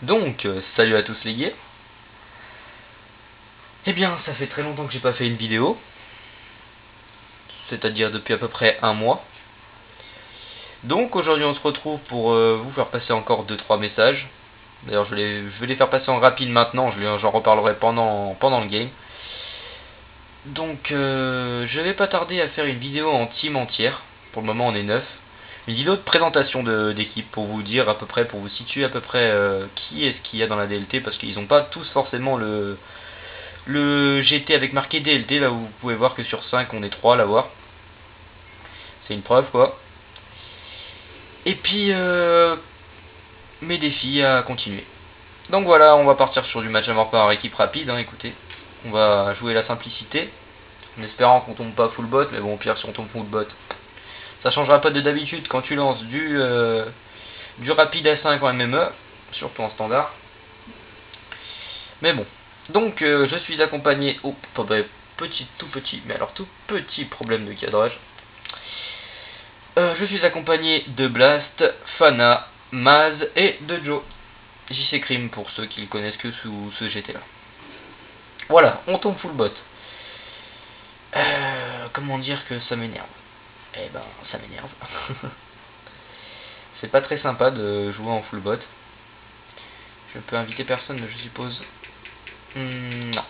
Donc, salut à tous les gars. Eh bien, ça fait très longtemps que j'ai pas fait une vidéo. C'est-à-dire depuis à peu près un mois. Donc aujourd'hui on se retrouve pour vous faire passer encore 2-3 messages. D'ailleurs je vais les faire passer en rapide maintenant, j'en reparlerai pendant le game. Donc je vais pas tarder à faire une vidéo en team entière. Pour le moment on est 9. Une vidéo de présentation d'équipe pour vous dire à peu près, pour vous situer à peu près qui est-ce qu'il y a dans la DLT. Parce qu'ils n'ont pas tous forcément le GT avec marqué DLT. Là où vous pouvez voir que sur 5 on est 3 à l'avoir. C'est une preuve quoi. Et puis mes défis à continuer. Donc voilà, on va partir sur du match à mort par équipe rapide, hein, écoutez. On va jouer la simplicité, en espérant qu'on tombe pas full bot, mais bon au pire si on tombe full bot, ça changera pas de d'habitude quand tu lances du rapide à 5 en MME, surtout en standard. Mais bon, donc je suis accompagné au tout petit problème de cadrage. Je suis accompagné de Blast, Fana, Maz et de Joe. JC Crime pour ceux qui le connaissent que sous ce GT là. Voilà, on tombe full bot. Comment dire que ça m'énerve? Eh ben, ça m'énerve. C'est pas très sympa de jouer en full bot. Je peux inviter personne, je suppose. Non.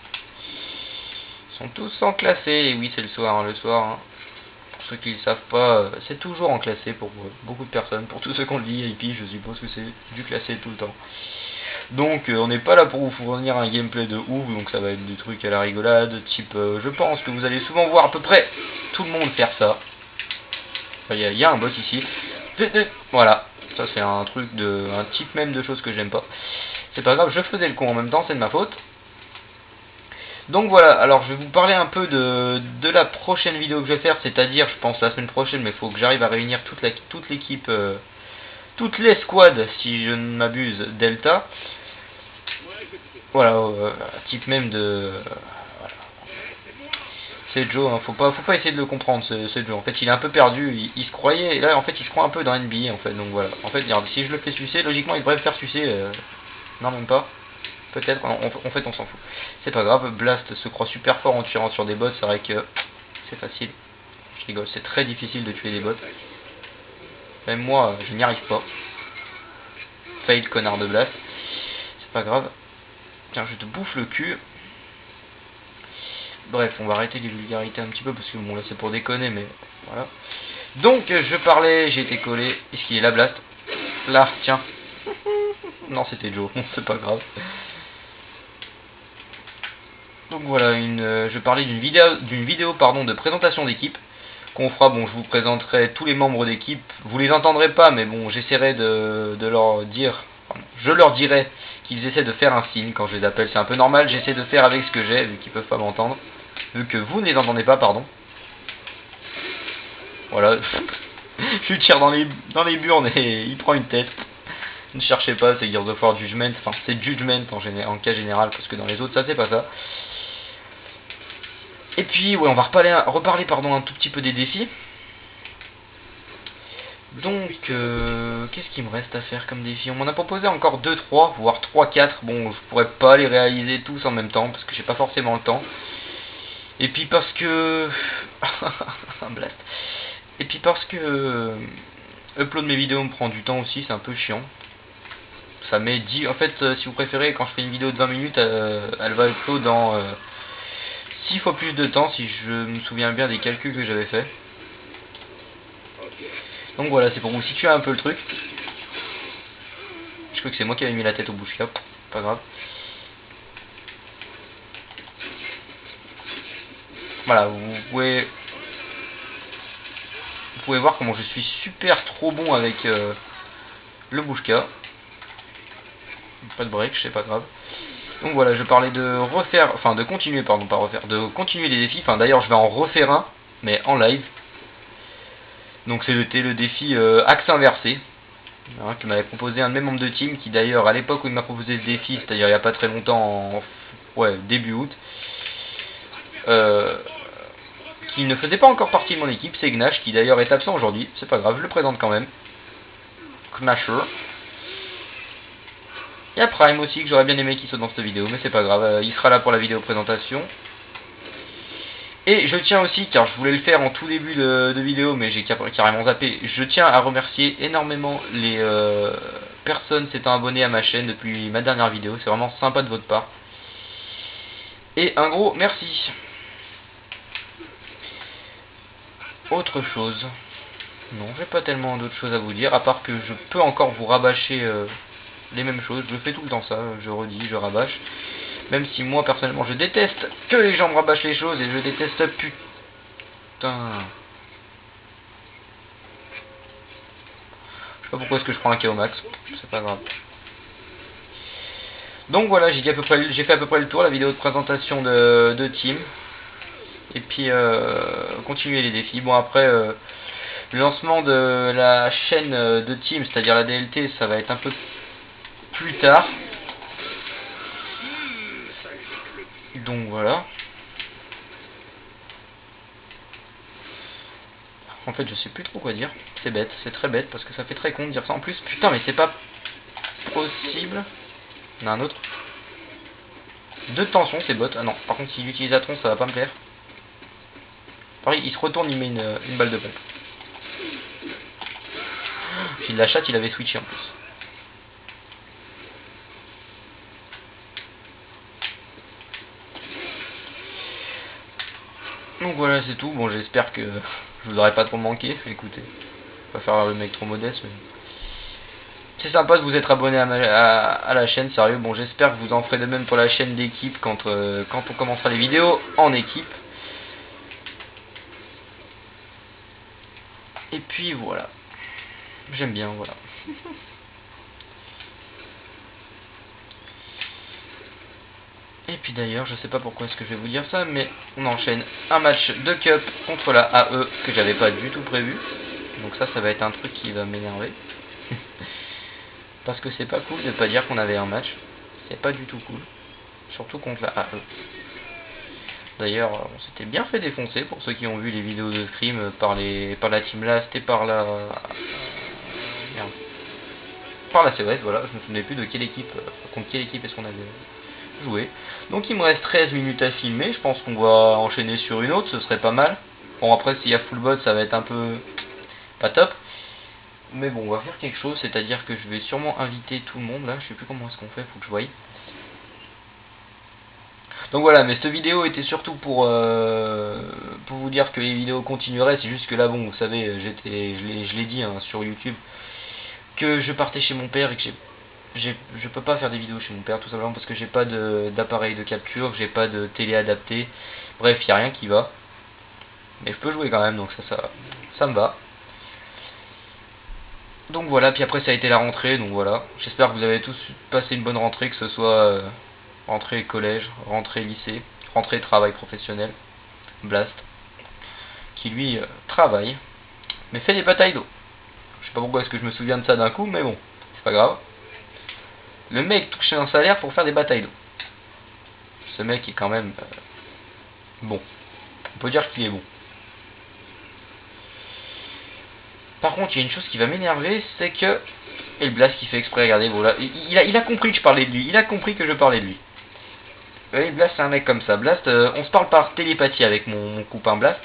Ils sont tous en classé, et oui, c'est le soir. Hein, le soir, hein. Pour ceux qui ne le savent pas, c'est toujours en classé pour beaucoup de personnes. Pour tous ceux qui ont le VIP, je suppose que c'est du classé tout le temps. Donc on n'est pas là pour vous fournir un gameplay de ouf, donc ça va être des trucs à la rigolade, type je pense que vous allez souvent voir à peu près tout le monde faire ça. Il y a un bot ici. Voilà, ça c'est un type même de choses que j'aime pas. C'est pas grave, je faisais le con en même temps, c'est de ma faute. Donc voilà, alors je vais vous parler un peu de la prochaine vidéo que je vais faire, c'est-à-dire je pense la semaine prochaine, mais il faut que j'arrive à réunir toute l'équipe, toutes les squads si je ne m'abuse, Delta. Voilà, type même de... voilà. C'est Joe, hein, faut pas essayer de le comprendre, c'est Joe. En fait, il est un peu perdu, il se croyait, et là, en fait, il se croit un peu dans NBA, en fait, donc voilà. En fait, regarde, si je le fais sucer, logiquement, il devrait me faire sucer, non, même pas. Peut-être, en fait, on s'en fout. C'est pas grave, Blast se croit super fort en tirant sur des bots, c'est vrai que c'est facile. Je rigole, c'est très difficile de tuer des bots. Même moi, je n'y arrive pas. Fail, connard de Blast. C'est pas grave. Tiens, je te bouffe le cul. Bref, on va arrêter les vulgarités un petit peu parce que bon là c'est pour déconner, mais voilà. Donc je parlais, j'ai été collé. Est-ce qu'il est là, Blast? Là, tiens. Non, c'était Joe, c'est pas grave. Donc voilà, je parlais d'une vidéo pardon, de présentation d'équipe qu'on fera. Bon, je vous présenterai tous les membres d'équipe. Vous les entendrez pas, mais bon, j'essaierai de leur dire. Je leur dirai qu'ils essaient de faire un signe quand je les appelle. C'est un peu normal, j'essaie de faire avec ce que j'ai, vu qu'ils peuvent pas m'entendre. Vu que vous ne les entendez pas, pardon. Voilà. Je lui tire dans les burnes et il prend une tête. Ne cherchez pas, c'est Gears of War Judgment. Enfin, c'est Judgment en cas général, parce que dans les autres, ça c'est pas ça. Et puis, ouais, on va reparler pardon, un tout petit peu des défis. Donc, qu'est-ce qu'il me reste à faire comme défi? On m'en a proposé encore 2-3, voire 3-4. Bon, je pourrais pas les réaliser tous en même temps, parce que j'ai pas forcément le temps. Et puis parce que... un blast. Et puis parce que... upload mes vidéos me prend du temps aussi, c'est un peu chiant. Ça met 10... En fait, si vous préférez, quand je fais une vidéo de 20 minutes, elle va upload dans 6 fois plus de temps, si je me souviens bien des calculs que j'avais fait. Donc voilà, c'est pour vous situer un peu le truc. Je crois que c'est moi qui avais mis la tête au bouche là, pas grave. Voilà, vous pouvez voir comment je suis super trop bon avec le Bouchka. Pas de break, c'est pas grave. Donc voilà, je parlais de refaire, enfin de continuer, pardon, pas refaire, de continuer les défis. Enfin d'ailleurs je vais en refaire un, mais en live. Donc c'était le défi axe inversé, hein, que m'avait proposé un de mes membres de team, qui d'ailleurs à l'époque où il m'a proposé ce défi, c'est-à-dire il n'y a pas très longtemps, début août, qui ne faisait pas encore partie de mon équipe, c'est Gnash, qui d'ailleurs est absent aujourd'hui, c'est pas grave, je le présente quand même. Gnasher. Il y a Prime aussi que j'aurais bien aimé qu'il soit dans cette vidéo, mais c'est pas grave, il sera là pour la vidéo présentation. Et je tiens aussi, car je voulais le faire en tout début de vidéo, mais j'ai carrément zappé, je tiens à remercier énormément les personnes s'étant abonnées à ma chaîne depuis ma dernière vidéo, c'est vraiment sympa de votre part. Et un gros merci. Autre chose, non, j'ai pas tellement d'autres choses à vous dire, à part que je peux encore vous rabâcher les mêmes choses, je fais tout le temps ça, je redis, je rabâche. Même si moi personnellement je déteste que les gens me rabâchent les choses et je déteste putain. Je sais pas pourquoi est-ce que je prends un KO max, c'est pas grave. Donc voilà, j'ai fait à peu près le tour, la vidéo de présentation de Team. Et puis continuer les défis. Bon après le lancement de la chaîne de Team, c'est-à-dire la DLT, ça va être un peu plus tard. Donc voilà. En fait je sais plus trop quoi dire. C'est bête, c'est très bête parce que ça fait très con de dire ça. En plus, putain mais c'est pas possible. Il y en a un autre. 2 de tension, c'est bot. Ah non, par contre s'il utilise Atron ça va pas me plaire. Pareil, il se retourne, il met une balle de pompe. Puis la chatte, il avait switché en plus. Donc voilà, c'est tout. Bon, j'espère que je vous aurai pas trop manqué. Écoutez, pas faire le mec trop modeste, mais c'est sympa de vous être abonné à la chaîne, sérieux. Bon, j'espère que vous en ferez de même pour la chaîne d'équipe quand on commencera les vidéos en équipe. Et puis voilà. J'aime bien, voilà. Et puis d'ailleurs, je sais pas pourquoi est-ce que je vais vous dire ça, mais on enchaîne un match de Cup contre la AE que j'avais pas du tout prévu. Donc ça va être un truc qui va m'énerver. Parce que c'est pas cool de pas dire qu'on avait un match. C'est pas du tout cool. Surtout contre la AE. D'ailleurs, on s'était bien fait défoncer pour ceux qui ont vu les vidéos de scrim par la Team Last et par la... merde. Par la CES, voilà, je me souvenais plus de quelle équipe, contre quelle équipe est-ce qu'on avait joué. Donc il me reste 13 minutes à filmer, je pense qu'on va enchaîner sur une autre, ce serait pas mal. Bon après s'il y a full bot ça va être un peu pas top. Mais bon on va faire quelque chose, c'est-à-dire que je vais sûrement inviter tout le monde là, je sais plus comment est-ce qu'on fait, faut que je voie. Donc voilà, mais cette vidéo était surtout pour vous dire que les vidéos continueraient, c'est juste que là bon vous savez, je l'ai dit hein, sur YouTube, que je partais chez mon père et que je peux pas faire des vidéos chez mon père tout simplement parce que j'ai pas d'appareil de capture, j'ai pas de télé adaptée, bref il n'y a rien qui va. Mais je peux jouer quand même donc ça me va. Donc voilà, puis après ça a été la rentrée, donc voilà. J'espère que vous avez tous passé une bonne rentrée, que ce soit rentrée collège, rentrée lycée, rentrée travail professionnel. Blast, qui lui travaille, mais fait des batailles d'eau. Je sais pas pourquoi est-ce que je me souviens de ça d'un coup, mais bon, c'est pas grave. Le mec touchait un salaire pour faire des batailles d'eau. Ce mec est quand même bon. On peut dire qu'il est bon. Par contre, il y a une chose qui va m'énerver, c'est que... Et le Blast qui fait exprès, regardez, voilà. Il a compris que je parlais de lui. Il a compris que je parlais de lui. Et Blast, c'est un mec comme ça. Blast, on se parle par télépathie avec mon copain Blast.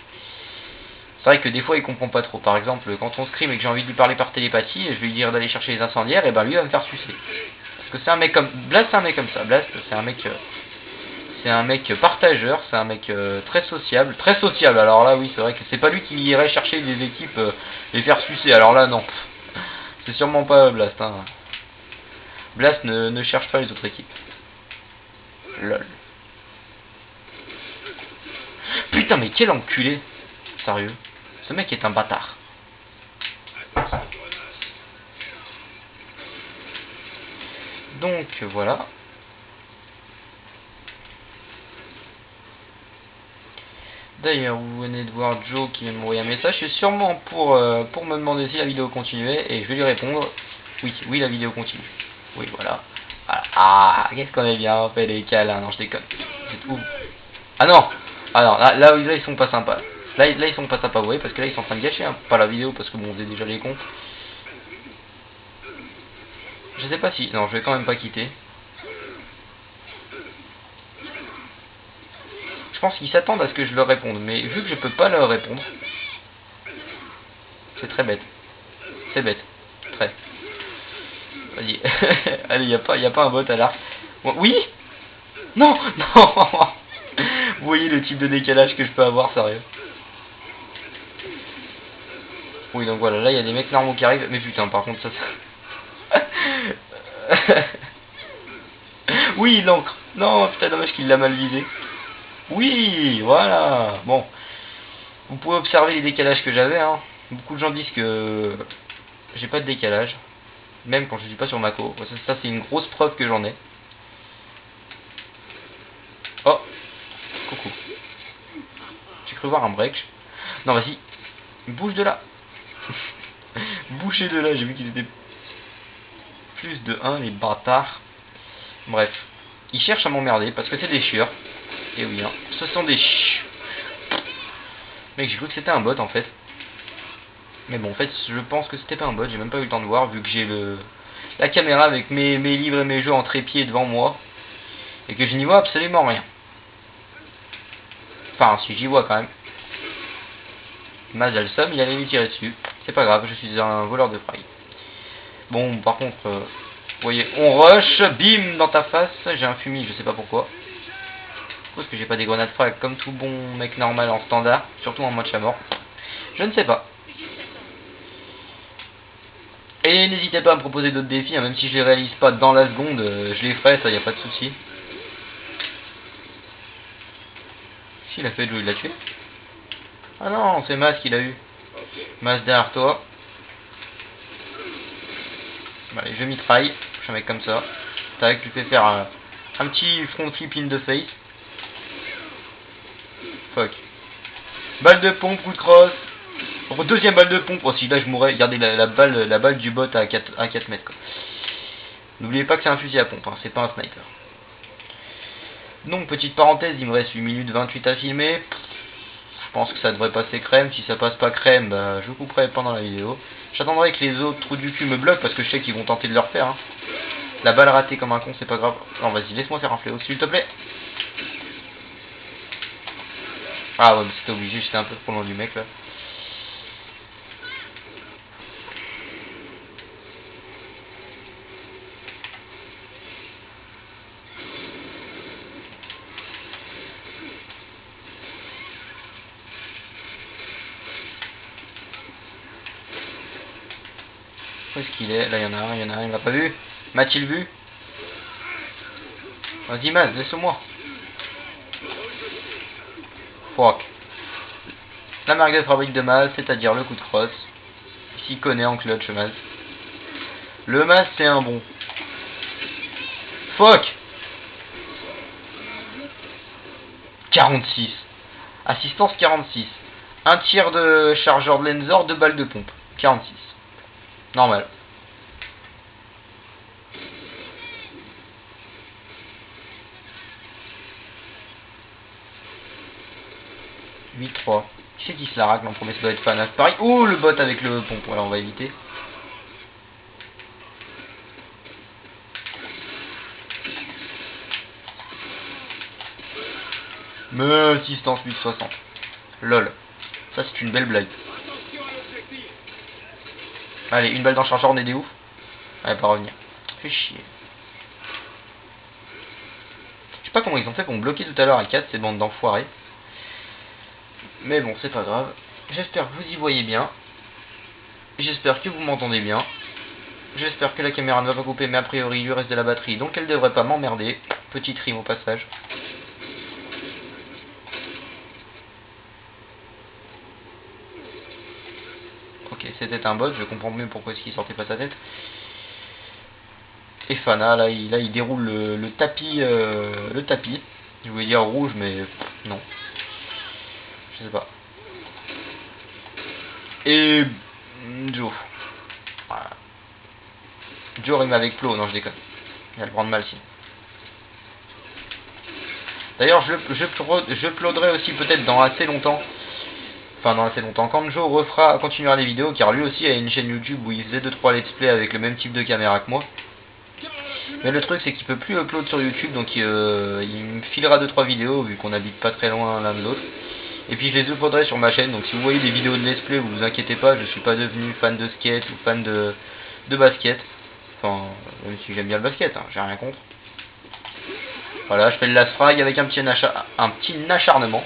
C'est vrai que des fois, il comprend pas trop. Par exemple, quand on scrim et que j'ai envie de lui parler par télépathie, je vais lui dire d'aller chercher les incendiaires, et ben lui va me faire sucer. Parce que c'est un mec comme... Blast, c'est un mec comme ça. Blast, c'est un mec... C'est un mec partageur, c'est un mec très sociable. Très sociable, alors là oui c'est vrai que c'est pas lui qui irait chercher des équipes les faire sucer, alors là non. C'est sûrement pas Blast. Hein. Blast ne cherche pas les autres équipes. Lol. Putain mais quel enculé. Sérieux. Ce mec est un bâtard. Donc voilà. D'ailleurs, vous venez de voir Joe qui vient m'envoyer un message. C'est sûrement pour me demander si la vidéo continuait. Et je vais lui répondre. Oui, la vidéo continue. Oui, voilà. Ah, qu'est-ce qu'on est bien fait les câlins. Non, je déconne. C'est tout. Ah non. Alors, là, ils sont pas sympas. Là, ils sont pas sympas, vous voyez, parce que là, ils sont en train de gâcher. Hein, pas la vidéo, parce que bon, on faisait déjà les comptes. Je sais pas si... Non, je vais quand même pas quitter. Je pense qu'ils s'attendent à ce que je leur réponde. Mais vu que je peux pas leur répondre... C'est très bête. C'est bête. Très. Vas-y. Allez, y a pas un bot à l'arc. Bon, oui. Non. Non. Vous voyez le type de décalage que je peux avoir, sérieux. Oui, donc voilà, là il y a des mecs normaux qui arrivent. Mais putain, par contre, ça... Oui, l'encre. Non, putain, dommage qu'il l'a mal visé. Oui, voilà. Bon. Vous pouvez observer les décalages que j'avais, hein. Beaucoup de gens disent que j'ai pas de décalage. Même quand je suis pas sur Mako. Ça c'est une grosse preuve que j'en ai. Oh. Coucou. J'ai cru voir un break. Non, vas-y. Bouge de là. Bougez de là. J'ai vu qu'ils étaient plus de 1, les bâtards. Bref. Ils cherchent à m'emmerder parce que c'est des chieurs. Et oui, hein. Ce sont des chieurs. Mec, j'ai cru que c'était un bot en fait. Mais bon, en fait, je pense que c'était pas un bot. J'ai même pas eu le temps de voir vu que j'ai la caméra avec mes livres et mes jeux en trépied devant moi. Et que je n'y vois absolument rien. Enfin, si j'y vois quand même. Maz a le somme, il allait lui tirer dessus. C'est pas grave, je suis un voleur de fraille. Bon, par contre, vous voyez, on rush, bim, dans ta face. J'ai un fumier, je sais pas pourquoi. Parce que j'ai pas des grenades frag comme tout bon mec normal en standard. Surtout en mode chat mort. Je ne sais pas. Et n'hésitez pas à me proposer d'autres défis, hein, même si je les réalise pas dans la seconde, je les ferai, ça y a pas de souci. S'il a fait Joe, il l'a tué. Ah non, c'est Mas qui l'a eu. Mas derrière toi. Allez, je mitraille. Je suis un mec comme ça. Tac, tu fais faire un petit front flip in the face. Fuck. Balle de pompe, coup de crosse. Deuxième balle de pompe. Oh, si là je mourrais. Regardez la balle du bot à 4 mètres. N'oubliez pas que c'est un fusil à pompe, hein, c'est pas un sniper. Donc, petite parenthèse, il me reste 8 minutes 28 à filmer. Je pense que ça devrait passer crème. Si ça passe pas crème, bah, je couperai pendant la vidéo. J'attendrai que les autres trous du cul me bloquent parce que je sais qu'ils vont tenter de le refaire. Hein. La balle ratée comme un con, c'est pas grave. Non, vas-y, laisse-moi faire un fléau, s'il te plaît. Ah ouais, mais c'était obligé, j'étais un peu trop loin du mec là. Où est-ce qu'il est? Là, il y en a un, il m'a pas vu. M'a-t-il vu? Vas-y, Maz, laisse-moi. Fuck. La marque de fabrique de Maz, c'est-à-dire le coup de crosse. Il s'y connaît en clutch, Maz. Le Maz, c'est un bon. Fuck. 46. Assistance 46. Un tir de chargeur de Lenzor, 2 balles de pompe. 46. Normal. « 8-3. Qui c'est qui se la racle en premier? Ça doit être Fanas. Pareil. Ouh, le bot avec le pompe. Voilà, on va éviter. Me assistance 860. Lol. Ça, c'est une belle blague. Allez, une balle dans le chargeur, on est des ouf. Elle va pas revenir. Fais chier. Je sais pas comment ils ont fait pour me bloquer tout à l'heure à 4, ces bandes d'enfoirés. Mais bon, c'est pas grave. J'espère que vous y voyez bien. J'espère que vous m'entendez bien. J'espère que la caméra ne va pas couper, mais a priori il lui reste de la batterie, donc elle devrait pas m'emmerder. Petite rime au passage. Ok, c'était un bot, je comprends mieux pourquoi est-ce qu'il sortait pas sa tête. Et Fana, là il déroule le tapis. Le tapis. Je voulais dire rouge, mais non. Je sais pas. Et Joe. Voilà. Joe rime avec Flo, non je déconne. Il va le prendre mal sinon. D'ailleurs je plauderai aussi peut-être dans assez longtemps. Enfin dans assez longtemps. Quand Joe continuera les vidéos, car lui aussi a une chaîne YouTube où il faisait 2-3 let's play avec le même type de caméra que moi. Mais le truc c'est qu'il peut plus upload sur YouTube, donc il me filera 2-3 vidéos vu qu'on habite pas très loin l'un de l'autre. Et puis je les uploaderai sur ma chaîne, donc si vous voyez des vidéos de let's play, vous vous inquiétez pas, je suis pas devenu fan de skate ou fan de basket. Enfin, même si j'aime bien le basket, hein, j'ai rien contre. Voilà, je fais le last frag avec un petit acharnement.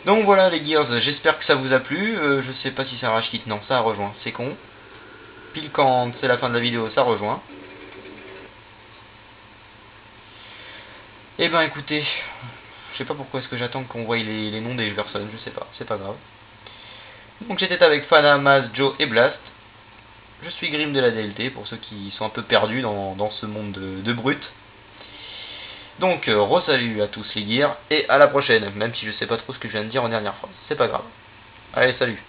Donc voilà les Gears, j'espère que ça vous a plu. Je sais pas si ça rage quitte, non, ça a rejoint, c'est con. Pile quand c'est la fin de la vidéo, ça rejoint. Et ben écoutez, je sais pas pourquoi est-ce que j'attends qu'on voie les noms des personnes, je sais pas, c'est pas grave. Donc j'étais avec Fana, Maz, Joe et Blast. Je suis Grim de la DLT pour ceux qui sont un peu perdus dans ce monde de brutes. Donc re-salut à tous les gears et à la prochaine, même si je sais pas trop ce que je viens de dire en dernière phrase, c'est pas grave. Allez, salut.